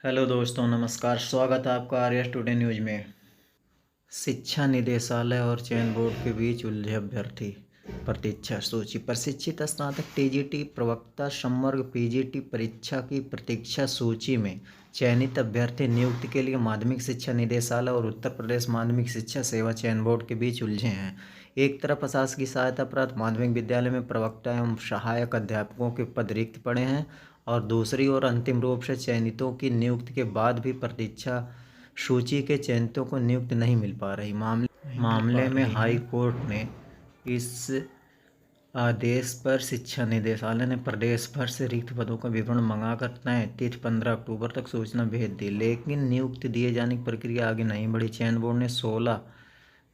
Hello दोस्तों, नमस्कार। स्वागत है आपका आर्या टुडे न्यूज में। शिक्षा निदेशालय और चयन बोर्ड के बीच उलझे अभ्यर्थी प्रतीक्षा सूची। प्रशिक्षित स्नातक टीजीटी प्रवक्ता समग्र पीजीटी परीक्षा की प्रतीक्षा सूची में चयनित अभ्यर्थी नियुक्ति के लिए माध्यमिक शिक्षा निदेशालय और उत्तर प्रदेश माध्यमिक शिक्षा सेवा चयन बोर्ड के बीच उलझे हैं। एक तरफ प्रशासकीय सहायता प्राप्त माध्यमिक विद्यालय में प्रवक्ता एवं सहायक अध्यापकों के पद रिक्त पड़े हैं और दूसरी ओर अंतिम रूप से चयनितों की नियुक्ति के बाद भी प्रतीक्षा सूची के चयनितों को नियुक्ति नहीं मिल पा रही। मामले में हाई कोर्ट ने इस आदेश पर शिक्षा निदेशालय ने प्रदेश भर से रिक्त पदों का विवरण मंगाकर तय तिथि 15 अक्टूबर तक सूचना भेज दी, लेकिन नियुक्ति दिए जाने की प्रक्रिया आगे नहीं बढ़ी। चयन बोर्ड ने 16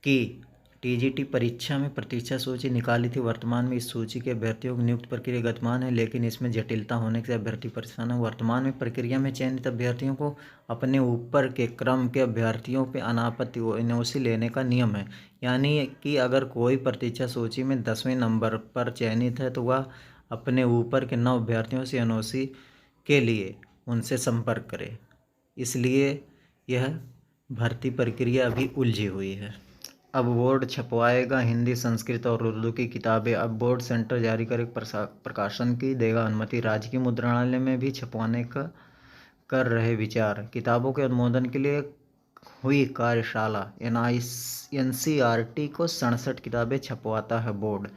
की टीजीटी परीक्षा में प्रतीक्षा सूची निकाली थी। वर्तमान में इस सूची के अभ्यर्थियों की नियुक्ति प्रक्रिया गतिमान है, लेकिन इसमें जटिलता होने से अभ्यर्थी परेशान है। वर्तमान में प्रक्रिया में चयनित अभ्यर्थियों को अपने ऊपर के क्रम के अभ्यर्थियों पर अनापत्ति एनओसी लेने का नियम है, यानी कि अगर कोई प्रतीक्षा सूची में 10वें नंबर पर चयनित है तो वह अपने ऊपर के 9 अभ्यर्थियों से एनओसी के लिए उनसे संपर्क करे। इसलिए यह भर्ती प्रक्रिया अभी उलझी हुई है। अब बोर्ड छपवाएगा हिंदी, संस्कृत और उर्दू की किताबें। अब बोर्ड सेंटर जारी कर प्रकाशन की देगा अनुमति। राज्य के मुद्रणालय में भी छपवाने का कर रहे विचार। किताबों के अनुमोदन के लिए हुई कार्यशाला। एनसीईआरटी को 67 किताबें छपवाता है बोर्ड।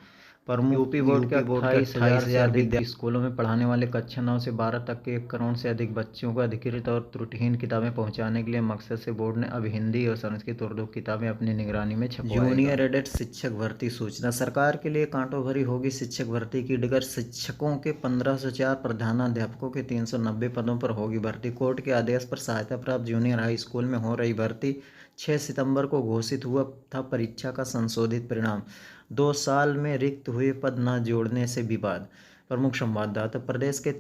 प्रमुख यूपी बोर्ड के 28,000 विद्यालय स्कूलों में पढ़ाने वाले कक्षा 9 से 12 तक के 1 करोड़ से अधिक बच्चों को अधिकृत और त्रुटिहीन किताबें पहुंचाने के लिए मकसद से बोर्ड ने अब हिंदी और संस्कृत उर्दू किताबें अपनी निगरानी में छपवाएगा। जूनियर एडेड शिक्षक भर्ती सूचना। सरकार के लिए कांटों भरी होगी शिक्षक भर्ती की डगर। शिक्षकों के 1504, प्रधानाध्यापकों के 390 पदों पर होगी भर्ती। कोर्ट के आदेश पर सहायता प्राप्त जूनियर हाई स्कूल में हो रही भर्ती। 6 सितंबर को घोषित हुआ था परीक्षा का संशोधित परिणाम। 2 साल में रिक्त हुए पद न जोड़ने से विवाद। प्रमुख संवाददाता। प्रदेश के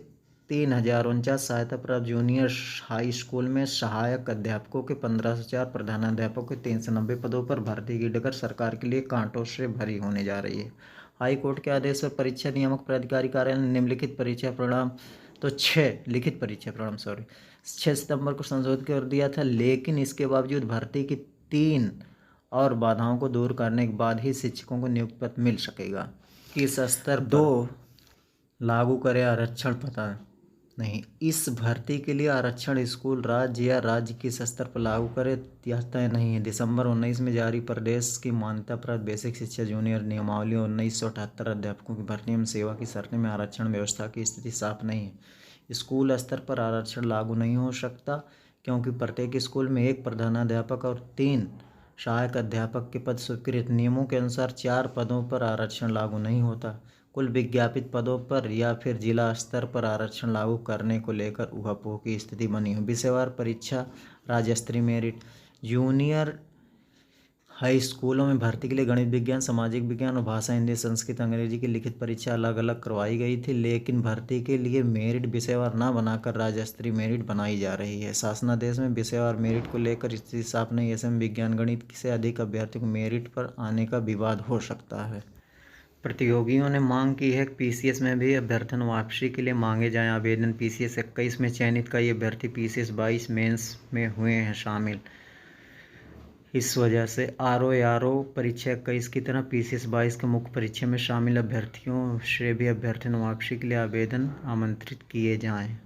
3049 सहायता प्राप्त जूनियर हाई स्कूल में सहायक अध्यापकों के 1504, प्रधानाध्यापकों के 390 पदों पर भर्ती की डगर सरकार के लिए कांटों से भरी होने जा रही है। हाई कोर्ट के आदेश पर परीक्षा नियामक प्राधिकारी कार्यालय ने निम्नलिखित परीक्षा परिणाम 6 सितंबर को संशोधित कर दिया था, लेकिन इसके बावजूद भर्ती की 3 और बाधाओं को दूर करने के बाद ही शिक्षकों को नियुक्ति पत्र मिल सकेगा। किस स्तर 2 लागू करे आरक्षण पता नहीं। इस भर्ती के लिए आरक्षण स्कूल राज्य या राज्य किस स्तर पर लागू करे यह तय नहीं है। दिसंबर 19 में जारी प्रदेश की मान्यता प्राप्त बेसिक शिक्षा जूनियर नियमावली 1978 अध्यापकों की भर्ती एवं सेवा की शर्तें में आरक्षण व्यवस्था की स्थिति साफ नहीं है। स्कूल स्तर पर आरक्षण लागू नहीं हो सकता, क्योंकि प्रत्येक स्कूल में 1 प्रधानाध्यापक और 3 सहायक अध्यापक के पद स्वीकृत। नियमों के अनुसार 4 पदों पर आरक्षण लागू नहीं होता। कुल विज्ञापित पदों पर या फिर जिला स्तर पर आरक्षण लागू करने को लेकर ऊहापोह की स्थिति बनी है। विषयवार परीक्षा, राज्य स्तरीय मेरिट। जूनियर हाई स्कूलों में भर्ती के लिए गणित विज्ञान, सामाजिक विज्ञान और भाषा हिंदी, संस्कृत, अंग्रेजी की लिखित परीक्षा अलग अलग करवाई गई थी, लेकिन भर्ती के लिए मेरिट विषयवार न बनाकर राज्य स्तरीय मेरिट बनाई जा रही है। शासनादेश में विषयवार मेरिट को लेकर स्थिति साफ नहीं। ऐसे में विज्ञान गणित से अधिक अभ्यर्थियों को मेरिट पर आने का विवाद हो सकता है। प्रतियोगियों ने मांग की है कि पीसीएस में भी अभ्यर्थन वापसी के लिए मांगे जाएं आवेदन। पीसीएस 21 में चयनित कई अभ्यर्थी पीसीएस 22 मेंस में हुए हैं शामिल। इस वजह से आरओ परीक्षा 21 की तरह पीसीएस 22 के मुख्य परीक्षा में शामिल अभ्यर्थियों से भी अभ्यर्थन वापसी के लिए आवेदन आमंत्रित किए जाएं।